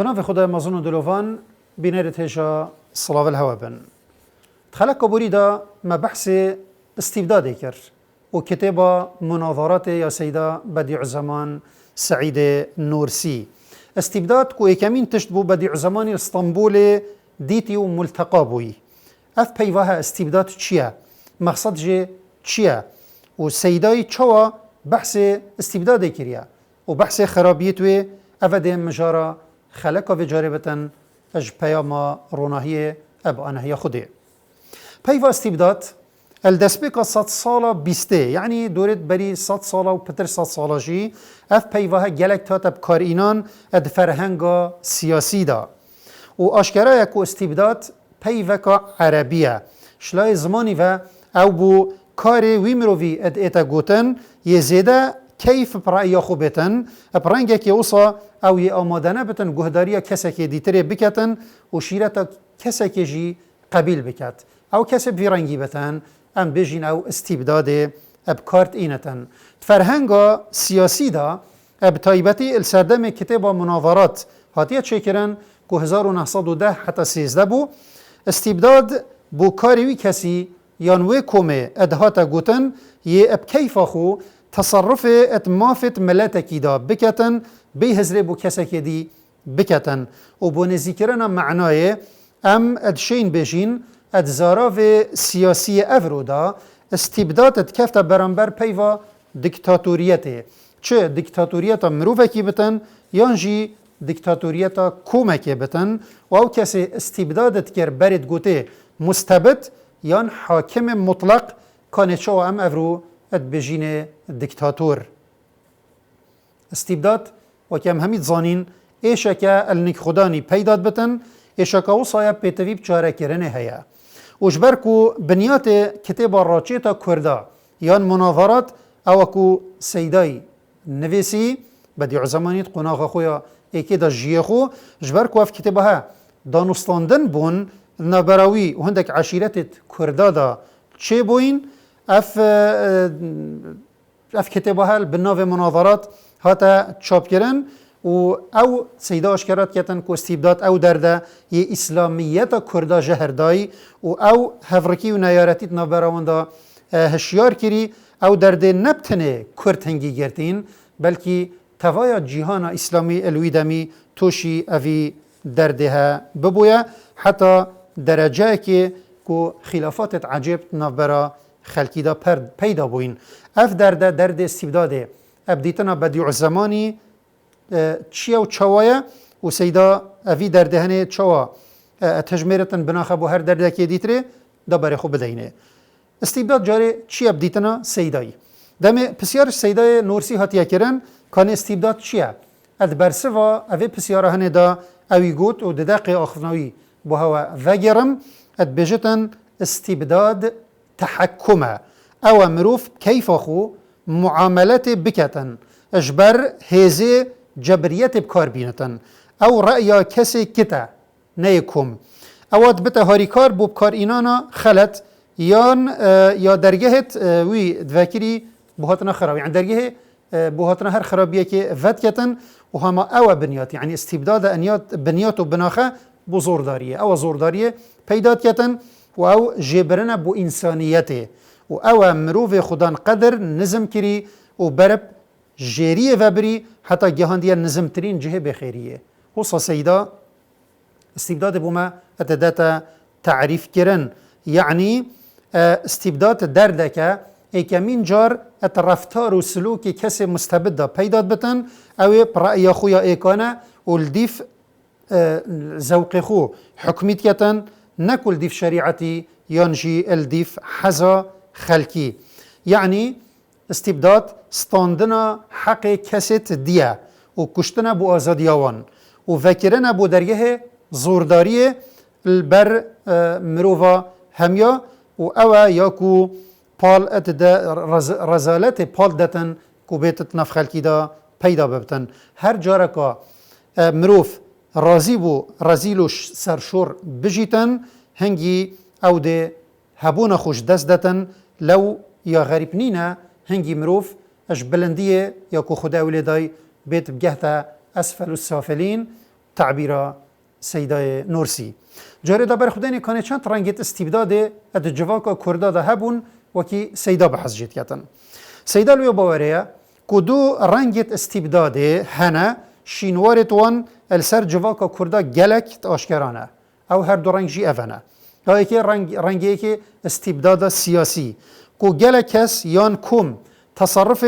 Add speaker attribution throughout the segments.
Speaker 1: بناف خدای مازون و دلوان بینرت هجا صلاة الهوا بن تخلق كبوري دا ما بحث استبداد كر وكتاب مناظرات يا سيدة بديع الزمان سعيد نورسي استبداد كو اكامين تشتبو بديع الزمان اسطنبول ديتي وملتقى بوي اف بيواها استبداد تشيا مقصد جي تشيا وسيداي تشوا بحث استبداد كريا وبحث خرابيتوي افدي مجارة خلقا في جاربتن اج بياما روناهية اب انهي خودي بيوا استبداد الدسبيكا 100 سالا بيستي يعني دورت بري 100 سالا و پتر 100 سالا جي اف بيواها گلک تات بكار اينان اد فرهنگا سياسي دا و اشكرا يكو استبداد بيوكا عربية شلاي زماني و او بو كاري ويمروفي اد اتا گوتن يزيدا كيف برأي خوبتن برنگه که اوصا او ی آمادنه بتن گهداریا کسی که دیتره بکتن و شیرتا کسی که جی قبیل بکت او کسی بیرنگی بتن ام بجین او استبداد اب کارت اینتن فرهنگا سیاسی دا اب تایبتی السردم کتاب مناظرات هاتیه چکرن که 1910 حتی 13 بو استبداد بو کاریوی کسی یانوی کومه ادهاتا گوتن یه اب کیفا خو تصرف اتمافت ملاتکی دا بکتن بی هزره بو کسکی دی بکتن و بو نزیکرنا معنای ام ادشین بجین ادزاراو سیاسی افرو دا استبداد اتکفت برانبر پیوا دیکتاتوریته چه دیکتاتوریتا مروفکی بتن یانجی دیکتاتوریتا کومکی بتن و او کسی استبدادت کر برد گوته مستبد یان حاکم مطلق کانه چو ام افرو اد بجين دكتاتور استبداد وكم هميت زانين ايشكا النك خداني بيداد بتن ايشكا وصايا بيتويب چاره كرنه هيا وجبركو بنيات كتاب الراچيتا كردا يان مناظرات اوكو سيداي نفيسي بديع زمانيت قناغ خويا ايكيدا جيخو جبركو اف كتابها دانستاندن بون نبراوي وهندك عشيرتت كردا دا چه بوين اف كتابها بالناف مناظرات هاتا چاپ کرن و او سيدا اشكرات كتن كو استبداد او درده يه اسلاميتا كردا جهرداي و او هفركي و نيارتيت نابراوان دا هشيار كري او درده نبتنه كرد هنگي گرتين بلكي توايا جيهان اسلامي الويدمي توشي اوي درده ببويا حتى درجه كو خلافات عجيب نابرا خلقی دا پیدا بوین اف درد استبداده ابدیتنا بدیع زمانی چیه و چوایه و سیدا اوی دردهنه چوا تجمیرتن بناخه بو هر درده که دیتره دا بره خوب بدینه استبداد جاره چی ابدیتنا سیدایی دم پسیار سیدای نورسی هاتیه کرن کان استبداد چیه اد برسه و اوی پسیاره هنه دا اوی گوت و ددق آخفناوی بو هوا وگرم اد بجتن استبداد تحكمه او مروف كيف اخو معاملات بكتن اجبر هزي جبريات بكار بينتن او رأي كسي كتا نيكم او بتا هاريكار بو بكار اينانا خلت يان يا درجهت وي دفاكري بوهاتنا خراب يعني درجه بوهاتنا هر خرابيه كي فتكتن وهما او بنيات يعني استبداد انيات بنيات وبناخه بو زورداريه او زورداريه بيدات كتن و او جبرنا بو انسانيته و او مروف خدان قدر نظم كري و برب جيريه وبري حتى جهاندية نظم ترين جهه بخيريه وصا سيدا استبداد بوما اتداتا تعريف كرن يعني استبداد دردك ايكامين جار اترفتار و سلوك كسي مستبدا بيداد بتن او برأي خويا ايكانا والديف زوق خو حكميت يتن نكل ديف شريعتي ينجي الديف حزا خلقي يعني استبداد ستاندنا حق كست ديا وكشتنا بو آزاديوان وفكرنا بو درجه زورداريه البر مروفا هميا واوا ياكو پال اتدا رزالت پال دتن کو بیت نف خلقی دا پیدا ببتن هر جارکا مروف رازی بو رزیلوش سرشور بجیتن هنگی او ده هبون خوش دست دتن لو یا غریب نینا هنگی مروف اش بلندیه یا کو خدا ولیدای بیت بگهتا اسفل السافلین تعبیر سیدای نورسی. جاری دا برخودنی کانی چند رنگت استبداد اد جواکا کردا دا هبون وکی سیدا بحث جید کتن. سیدا لوی باوریه که دو رنگت استبداد هنه شینوارت وان السر جواکا کردا گلک آشکرانه او هر دو رنگ جی اوانه. یا یکی رنگی که استبداد سیاسی که گلک کس یان کم تصرف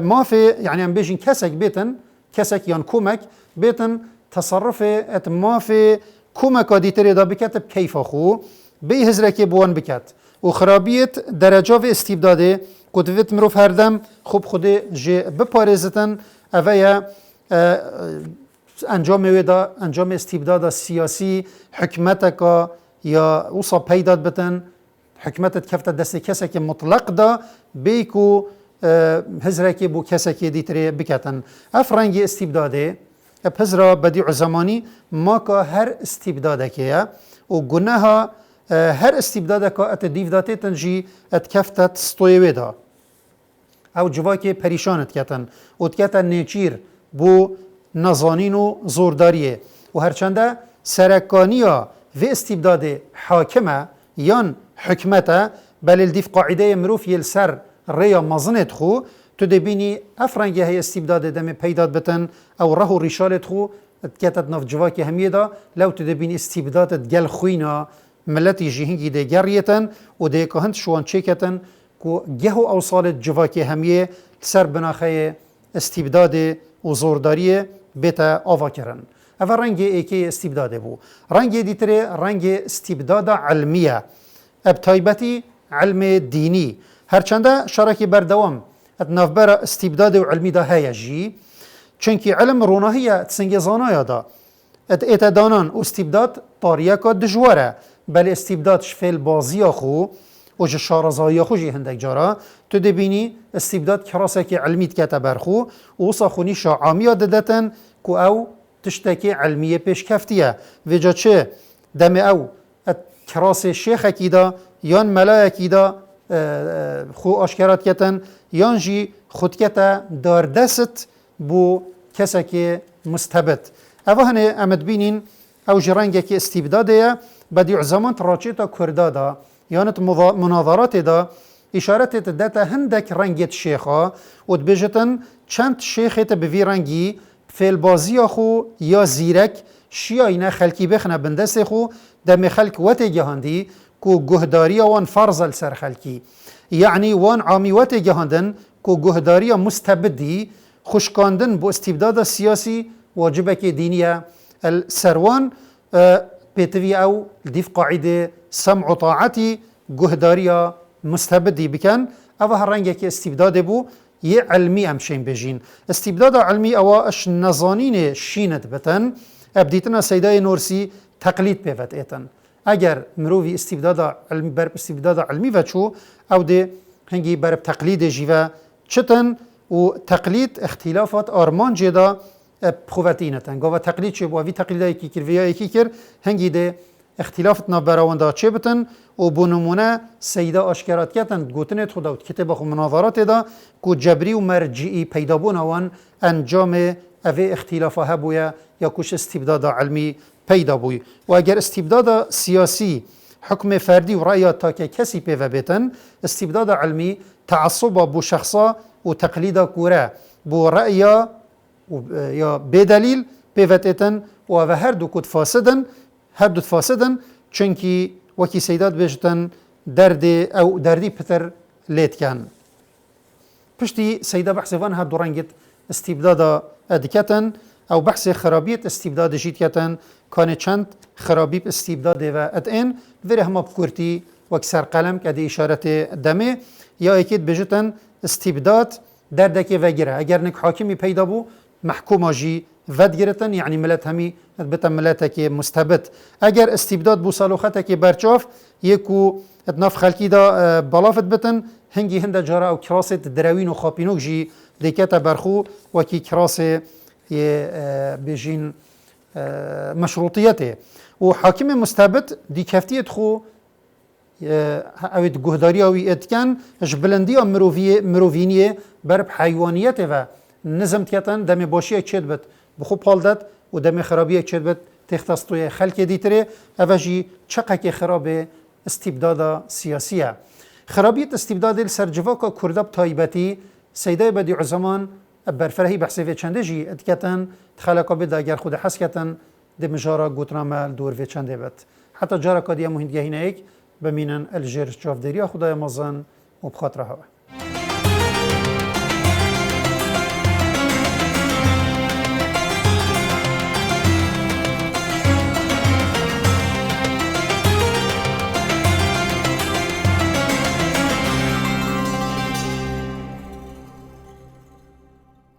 Speaker 1: ما في يعني ام بيجين كسك بيتن كسك يان كومك بيتن تصرف ما في كومك دي تري دا بكتب كيف اخو بي هزركي بوان بكت وخرابيت درجه في استبداده كتفت مروف هردم خوب خودي جي بپاريزتن اويا انجام ويدا انجام استبداد سياسي حكمتك يا وصا بيداد بتن حكمتت كفت دست كسك مطلق دا بيكو هزرکی بو کسکی دیتری بکتن. افرنگی استبداده هزرا بدیع زمانی ما که هر استبداده که و گناه هر استبداده که ات دیوداتی تنجی ات کفتت ستویوی دا او جواکی پریشانت کتن و کتن نیچیر بو نزانین و زورداریه و هرچنده سرکانیا و استبداده حاکمه یان حکمته بل دیف قاعده مروف یلسر ریا مزنت خو تو دبینی افرنگی های استبداد دم پیداد بتن او ره و ریشالت خو کتت نف جواکی همیه دا لو تو دبینی استبدادت گل خوینا ملتی جهنگی ده گریتن و ده که هند شوان چکتن که گه و اوصالت جواکی همیه سر بناخه استبداد و زورداری بیتا آوا کرن. اول رنگ ایکی استبداده بو. رنگ دیتره رنگ استبداد علمیه ابتایبتی علم دینی هرچنده شرکی بردوام نافبر استبداد و علمی دا هیا جی چونکی علم روناهیه تسنگزانایا دا اتدانان و استبداد طاریکا دجواره بل استبداد شفیل بازی خو و شارزایی خو جی هندک جارا تو دبینی استبداد کراسه که علمیت که تبرخو و وصا خونی شعامیا دادتن که او تشتکی علمیه پیش کفتیه و جا چه دم او کراسه شیخ اکی دا یان ملای اکی دا خو آشکارات کتن یان جی خود کتا داردست بو کسی که مستبد. اوه هنه امد بینین او جرنگه که استبداده بدیع زمان تراچه تا کرده دا یانت مناظرات دا اشارت داتا هندک رنگت شیخا و دبیجتن چند شیخت بوی رنگی فیلبازی خو یا زیرک شیاینا خلکی بخنه بندست خو دم خلک وطه جهاندی کو گهداری وان فرض سر خلکی یعنی وان عامیوت جهاندن کو گهداری مستبدی خوشکاندن بو استبداد سیاسی واجبه که دینیه السروان پیتوی او دیف قاعده سمع و طاعتی گهداری مستبدی بکن او هر رنگه که استبداد بو یه علمی امشین بجین استبداد علمی او اش نزانین شینت بتن ابدیتنا سیدای نورسی تقلید پیوت ایتن اگر مروی استبداد علمی برب استبداد علمی و چو او ده هنگی برب تقلید جیوه چتن و تقلید اختلافات آرمان جدا بخواتینتن گاوا تقلید چه بو وی تقلیدای کی کر وی کی کر هنگی ده اختلافات نابراوندا چه بتن و بنمونه سیدا آشکارات کردن گوتنت خدا و کتاب خو مناظرات دا کو جبری و مرجعی پیدا بون وان انجام اوی اختلافا هبویا یا کوش استبداد علمی پیدا بوی و اگر استبداد سیاسی حکم فردی و رأیات تا که کسی پیوه بیتن استبداد علمی تعصب بو شخصا و تقلید کوره بو رأیا یا بدلیل پیوه ایتن و هر دو کد فاسدن چونکی وکی سیدات بیشتن دردی پتر لید کن پشتی سیدا بحث وان هر دو رنگت استبداد ادکتن او بحث خرابیت استبداد جیت کتن کان چند خرابی استبداد و ادین وره هم بکورتی وکسر قلم که دی اشارت دمه یا اکید بجتن استبداد دردکی وگیره اگر نک حاکمی پیدا بو محکوم جی ود گرتن یعنی ملت همی بتن ملت که مستبد اگر استبداد بو صالوخته که برچاف یکو اتناف خلکی دا بلافت بتن هنگی هند جارا او کراست دروین و خاپینوک جی دیکتا برخو وکی کراس بجین مشروطیته و حاکم مستبد دی کفتیت خو اوید گهداری اوی اتکن جبلندی مرووینیه برب حیوانیت و نظم تیتن دم باشی چید بد بخو پال داد و دم خرابی چه بد تختستوی خلق دیتره اوجی چقدر خراب استبداد سیاسیه خرابیت استبداد سرجواکا کرداب تایبتی سیده بدی عزمان برفرهی بحثی و چنده جی اتکتن تخلقا بده اگر خود حس کتن دمجارا گوترامل دور و چنده بد حتی جارا کدیه مهندگه هینه ایک بمینن الجر جافدریا خدای مازن و بخاطرها